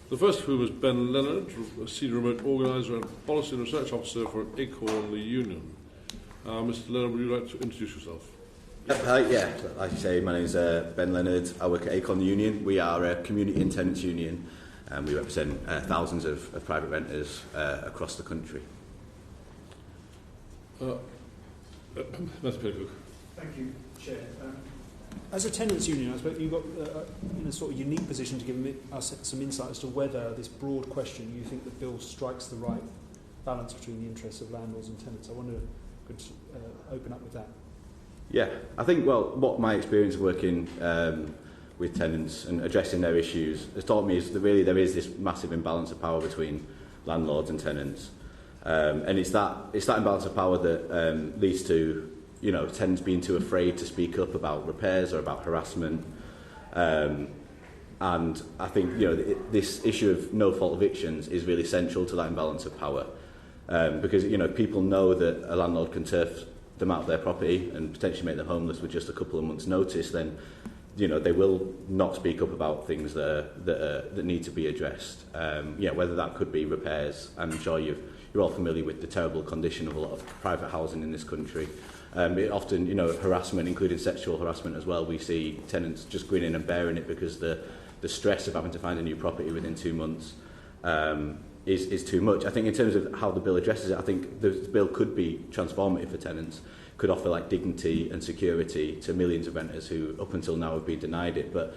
The first of whom is Ben Leonard, Senior Remote Organiser and Policy and Research Officer for ACORN, the union. Mr. Leonard, would you like to introduce yourself? Yeah, like you say, my name is Ben Leonard. I work at ACORN, the union. We are a community and tenants union, and we represent thousands of private renters across the country. Mr. Pitcock. Thank you, Chair. As a tenants' union, I suppose you've got in a sort of unique position to give us some insight as to whether this broad question, you think the bill strikes the right balance between the interests of landlords and tenants. I wonder if you could open up with that. Yeah, I think, well, what my experience of working with tenants and addressing their issues has taught me is that really there is this massive imbalance of power between landlords and tenants. And it's that imbalance of power that leads to, you know, tenants being too afraid to speak up about repairs or about harassment. And I think, you know, this issue of no-fault evictions is really central to that imbalance of power. Because, you know, people know that a landlord can turf them out of their property and potentially make them homeless with just a couple of months' notice, then, you know, they will not speak up about things that need to be addressed. Whether that could be repairs. I'm sure you're all familiar with the terrible condition of a lot of private housing in this country. Often, you know, harassment, including sexual harassment as well. We see tenants just going in and bearing it because the stress of having to find a new property within 2 months is too much. I think in terms of how the bill addresses it, I think the bill could be transformative for tenants, could offer like dignity and security to millions of renters who up until now have been denied it. But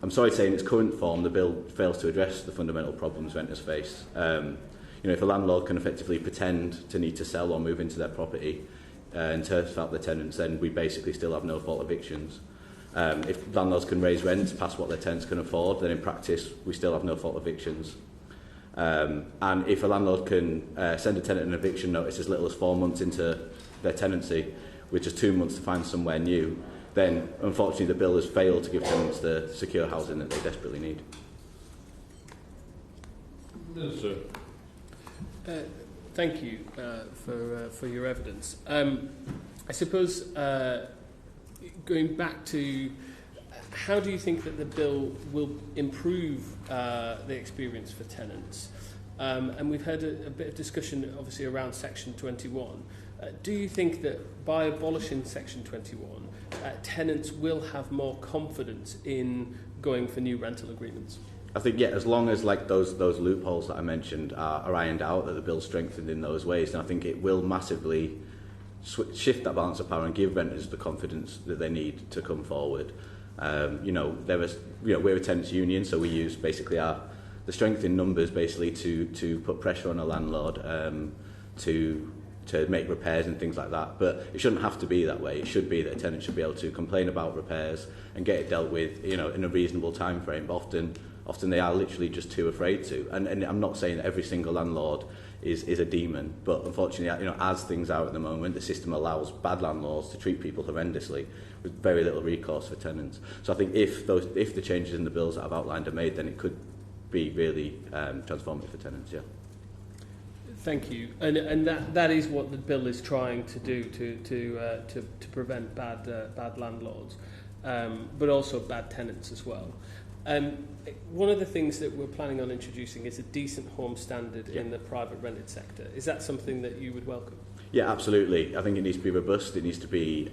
I'm sorry to say in its current form, the bill fails to address the fundamental problems renters face. You know, if a landlord can effectively pretend to need to sell or move into their property and turf out the tenants, then we basically still have no-fault evictions. If landlords can raise rents past what their tenants can afford, then in practice we still have no-fault evictions. And if a landlord can send a tenant an eviction notice as little as 4 months into their tenancy, with just 2 months to find somewhere new, then unfortunately the bill has failed to give tenants the secure housing that they desperately need. Yes, sir. Thank you for your evidence. I suppose going back to how do you think that the bill will improve the experience for tenants? And we've had a bit of discussion obviously around Section 21. Do you think that by abolishing Section 21, tenants will have more confidence in going for new rental agreements? I think, yeah, as long as like those loopholes that I mentioned are ironed out, that the bill's strengthened in those ways, then I think it will massively shift that balance of power and give renters the confidence that they need to come forward. We're a tenants union, so we use basically the strength in numbers basically to put pressure on a landlord to make repairs and things like that. But it shouldn't have to be that way. It should be that a tenant should be able to complain about repairs and get it dealt with, you know, in a reasonable time frame. But often they are literally just too afraid to. And I'm not saying that every single landlord is a demon, but unfortunately, you know, as things are at the moment, the system allows bad landlords to treat people horrendously with very little recourse for tenants. So I think if the changes in the bills that I've outlined are made, then it could be really transformative for tenants. Yeah. Thank you. And that is what the bill is trying to do to prevent bad landlords, but also bad tenants as well. One of the things that we're planning on introducing is a decent home standard in the private rented sector. Is that something that you would welcome? Yeah, absolutely. I think it needs to be robust, it needs to be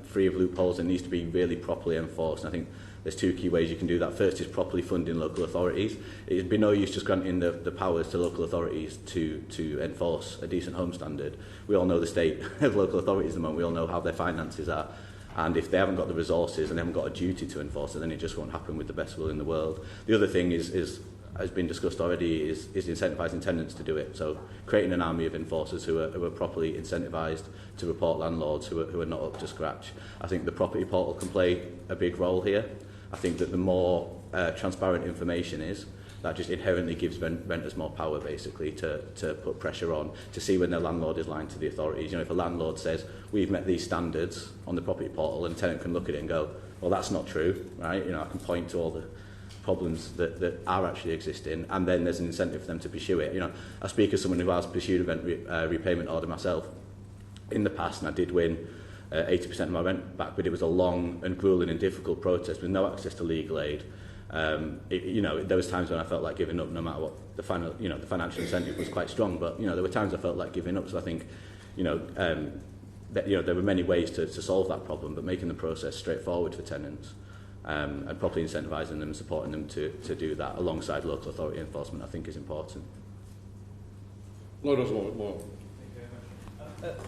free of loopholes, it needs to be really properly enforced. And I think there's two key ways you can do that. First is properly funding local authorities. It would be no use just granting the powers to local authorities to enforce a decent home standard. We all know the state of local authorities at the moment, we all know how their finances are. And if they haven't got the resources and they haven't got a duty to enforce it, then it just won't happen with the best will in the world. The other thing is has been discussed already, is incentivising tenants to do it. So creating an army of enforcers who are properly incentivised to report landlords who are not up to scratch. I think the property portal can play a big role here. I think that the more transparent information is, that just inherently gives renters more power, basically, to put pressure on, to see when their landlord is lying to the authorities. You know, if a landlord says, we've met these standards on the property portal, and a tenant can look at it and go, well, that's not true, right? You know, I can point to all the problems that are actually existing, and then there's an incentive for them to pursue it. You know, I speak as someone who has pursued a rent repayment order myself in the past, and I did win 80% of my rent back, but it was a long and grueling and difficult process with no access to legal aid. There was times when I felt like giving up, no matter what the financial incentive was quite strong. But there were times I felt like giving up. So I think, there were many ways to solve that problem, but making the process straightforward for tenants and properly incentivising them and supporting them to do that alongside local authority enforcement, I think, is important. Lloyd Osborne, more. Thank you very much.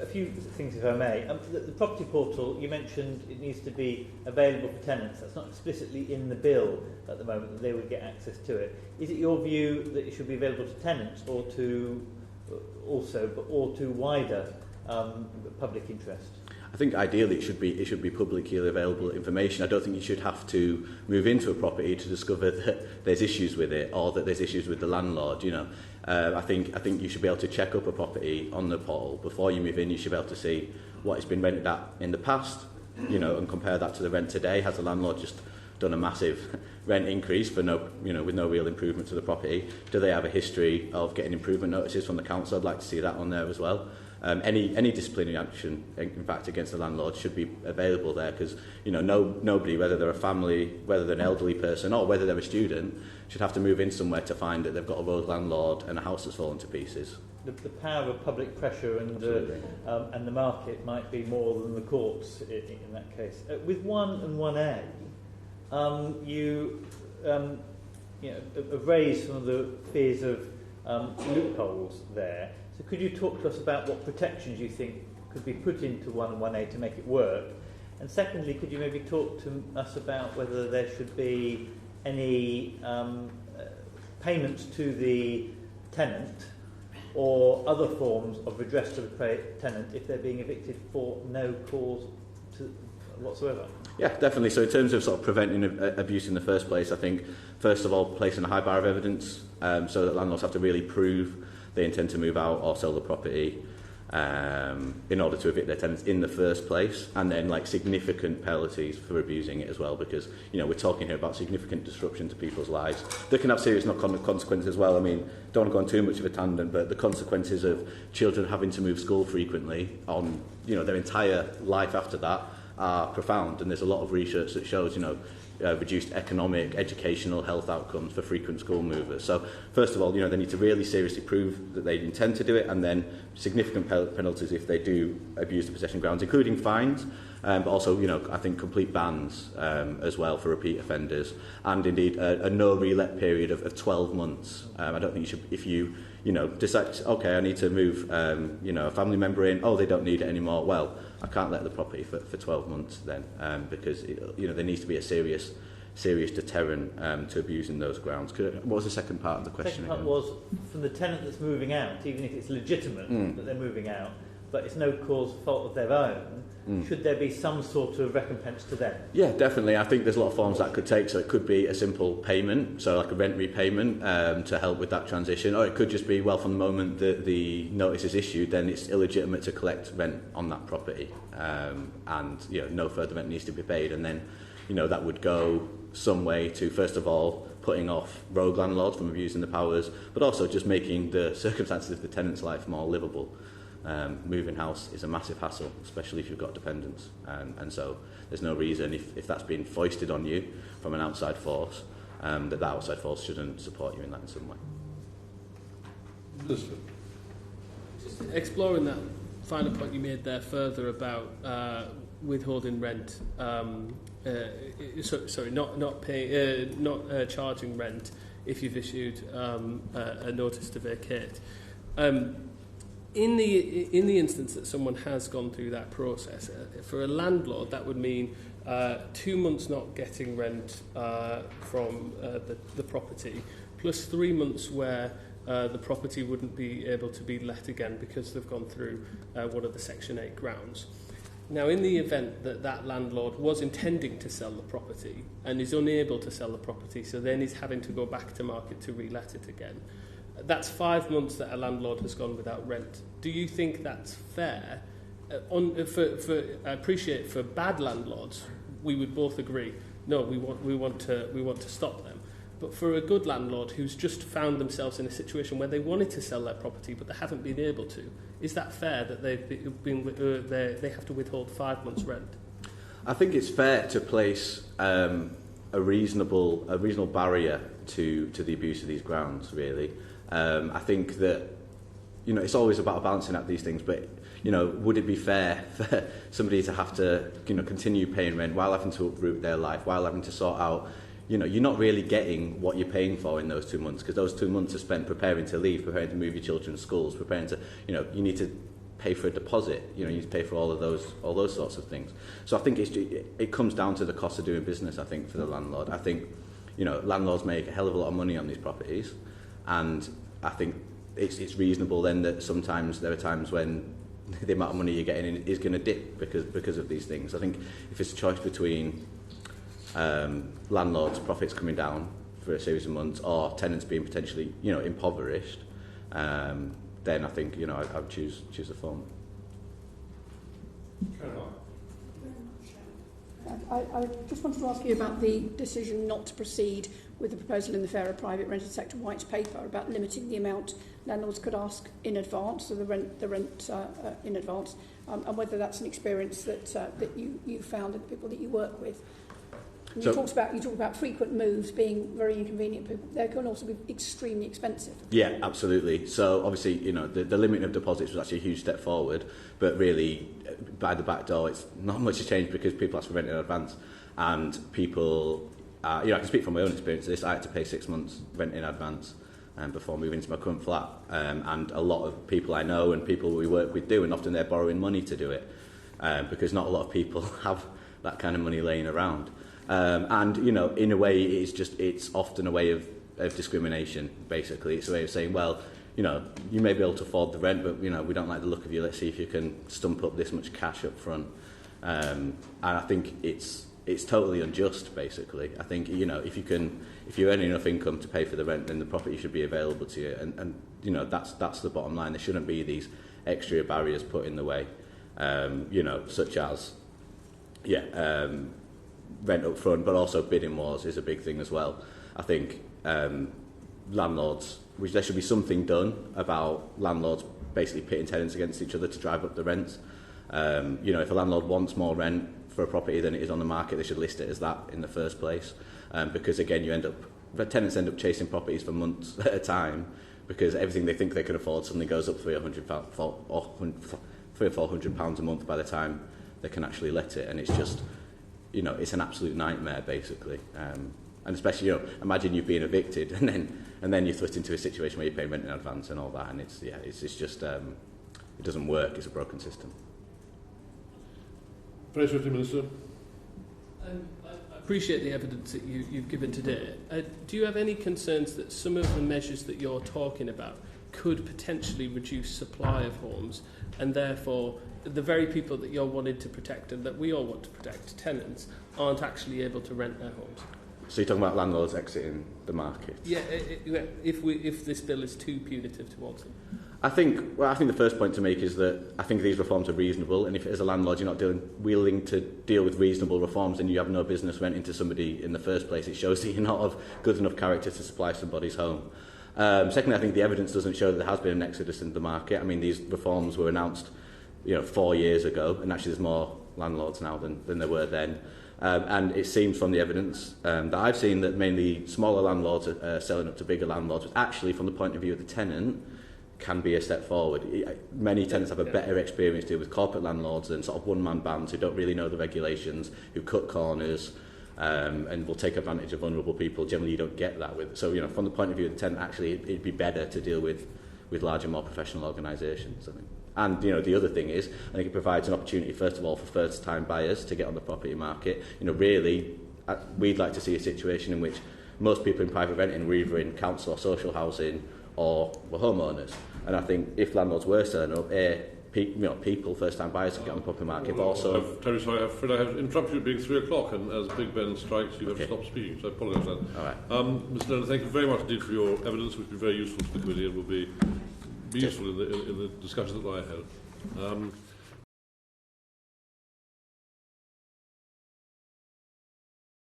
A few things, if I may. The property portal, you mentioned it needs to be available for tenants. That's not explicitly in the bill at the moment, that they would get access to it. Is it your view that it should be available to tenants or to wider public interest? I think ideally it should be publicly available information. I don't think you should have to move into a property to discover that there's issues with it or that there's issues with the landlord. I think you should be able to check up a property on the portal before you move in. You should be able to see what it's been rented at in the past, and compare that to the rent today. Has the landlord just done a massive rent increase for with no real improvement to the property? Do they have a history of getting improvement notices from the council? I'd like to see that on there as well. Any disciplinary action, in fact, against the landlord should be available there, because nobody, whether they're a family, whether they're an elderly person, or whether they're a student, should have to move in somewhere to find that they've got a road landlord and a house that's fallen to pieces. The power of public pressure and the market might be more than the courts in that case. With 1 and 1A, you have raised some of the fears of loopholes there. So could you talk to us about what protections you think could be put into 1 and 1A to make it work? And secondly, could you maybe talk to us about whether there should be any payments to the tenant or other forms of redress to the tenant if they're being evicted for no cause whatsoever? Yeah, definitely. So in terms of sort of preventing abuse in the first place, I think, first of all, placing a high bar of evidence so that landlords have to really prove they intend to move out or sell the property in order to evict their tenants in the first place, and then significant penalties for abusing it as well, because we're talking here about significant disruption to people's lives. They can have serious consequences as well. I mean, don't want to go on too much of a tangent, but the consequences of children having to move school frequently on their entire life after that are profound, and there's a lot of research that shows reduced economic, educational, health outcomes for frequent school movers. So first of all, they need to really seriously prove that they intend to do it, and then significant penalties if they do abuse the possession grounds, including fines, but also, I think complete bans as well for repeat offenders, and indeed a no relet period of 12 months. I don't think you should, if you decide, okay, I need to move, a family member in, oh, they don't need it anymore, well, I can't let the property for 12 months then, because there needs to be a serious deterrent to abusing those grounds. What was the second part of the question? The second part was from the tenant that's moving out, even if it's legitimate that they're moving out, but it's no cause fault of their own, should there be some sort of recompense to them? Yeah, definitely. I think there's a lot of forms that could take. So it could be a simple payment, so like a rent repayment to help with that transition, or it could just be, well, from the moment that the notice is issued, then it's illegitimate to collect rent on that property, and no further rent needs to be paid, and then that would go some way to, first of all, putting off rogue landlords from abusing the powers, but also just making the circumstances of the tenant's life more livable. Moving house is a massive hassle, especially if you've got dependents, and so there's no reason, if that's been foisted on you from an outside force, that outside force shouldn't support you in that in some way. Just exploring that final point you made there further about withholding rent, not charging rent if you've issued a notice to vacate. In the instance that someone has gone through that process, for a landlord that would mean 2 months not getting rent from the property, plus 3 months where the property wouldn't be able to be let again because they've gone through one of the Section 8 grounds. Now, in the event that that landlord was intending to sell the property and is unable to sell the property, so then he's having to go back to market to relet it again, that's 5 months that a landlord has gone without rent. Do you think that's fair? I appreciate for bad landlords, we would both agree, no, we want to stop them. But for a good landlord who's just found themselves in a situation where they wanted to sell their property but they haven't been able to, is that fair that they have to withhold 5 months' rent? I think it's fair to place a a reasonable barrier to the abuse of these grounds, really. I think that, it's always about balancing out these things, but, would it be fair for somebody to have to, continue paying rent while having to uproot their life, while having to sort out, you're not really getting what you're paying for in those 2 months, because those 2 months are spent preparing to leave, preparing to move your children to schools, preparing to, you need to pay for a deposit, you need to pay for all those sorts of things. So I think it comes down to the cost of doing business, I think, for the landlord. I think, landlords make a hell of a lot of money on these properties, and I think it's reasonable then that sometimes there are times when the amount of money you're getting is going to dip because of these things. I think if it's a choice between landlords' profits coming down for a series of months or tenants being potentially, impoverished, then I think, I would choose the former. I just wanted to ask you about the decision not to proceed with the proposal in the Fairer Private Rented Sector White Paper about limiting the amount landlords could ask in advance, so the rent in advance, and whether that's an experience that you found in the people that you work with. And you talk about frequent moves being very inconvenient. They can also be extremely expensive. Yeah, absolutely. So obviously, the limit of deposits was actually a huge step forward, but really, by the back door, it's not much has changed because people ask for rent in advance, and people, I can speak from my own experience of this. I had to pay 6 months rent in advance before moving into my current flat, and a lot of people I know and people we work with do, and often they're borrowing money to do it, because not a lot of people have that kind of money laying around. And, in a way, it's often a way of discrimination, basically. It's a way of saying, well, you may be able to afford the rent, but, we don't like the look of you. Let's see if you can stump up this much cash up front. And I think it's totally unjust, basically. I think, if you're earning enough income to pay for the rent, then the property should be available to you. And that's the bottom line. There shouldn't be these extra barriers put in the way, such as, rent up front, but also bidding wars is a big thing as well. I think landlords, there should be something done about landlords basically pitting tenants against each other to drive up the rents. If a landlord wants more rent for a property than it is on the market, they should list it as that in the first place. Because again, tenants end up chasing properties for months at a time because everything they think they can afford suddenly goes up £300 or £400 a month by the time they can actually let it, and it's just, it's an absolute nightmare, basically. And especially, imagine you've been evicted and then you're thrust into a situation where you're paying rent in advance and all that, and it's just, it doesn't work. It's a broken system. Very swiftly, Minister. I appreciate the evidence that you've given today. Do you have any concerns that some of the measures that you're talking about could potentially reduce supply of homes, and therefore the very people that you're wanting to protect and that we all want to protect, tenants, aren't actually able to rent their homes? So you're talking about landlords exiting the market? Yeah, if this bill is too punitive towards them. I think the first point to make is that I think these reforms are reasonable, and if as a landlord you're not willing to deal with reasonable reforms, then you have no business renting to somebody in the first place. It shows that you're not of good enough character to supply somebody's home. Secondly, I think the evidence doesn't show that there has been an exodus in the market. I mean, these reforms were announced 4 years ago, and actually there's more landlords now than there were then. And it seems from the evidence that I've seen that mainly smaller landlords are selling up to bigger landlords, which actually, from the point of view of the tenant, can be a step forward. Many tenants have a better experience dealing with corporate landlords than sort of one-man bands who don't really know the regulations, who cut corners, and will take advantage of vulnerable people. Generally, you don't get that with. So, from the point of view of the tenant, actually, it'd be better to deal with larger, more professional organisations, I think. And, the other thing is, I think it provides an opportunity, first of all, for first-time buyers to get on the property market. Really, we'd like to see a situation in which most people in private renting were either in council or social housing or were homeowners. And I think if landlords were selling up, people, first-time buyers, to get on the property market, but also... I'm terribly sorry, I'm afraid I have interrupted you being 3 o'clock, and as Big Ben strikes, you have to stop speaking, so I apologise for that. All right. Mr. Leonard, thank you very much indeed for your evidence, which will be very useful to the committee and will be useful in the discussion that lie ahead.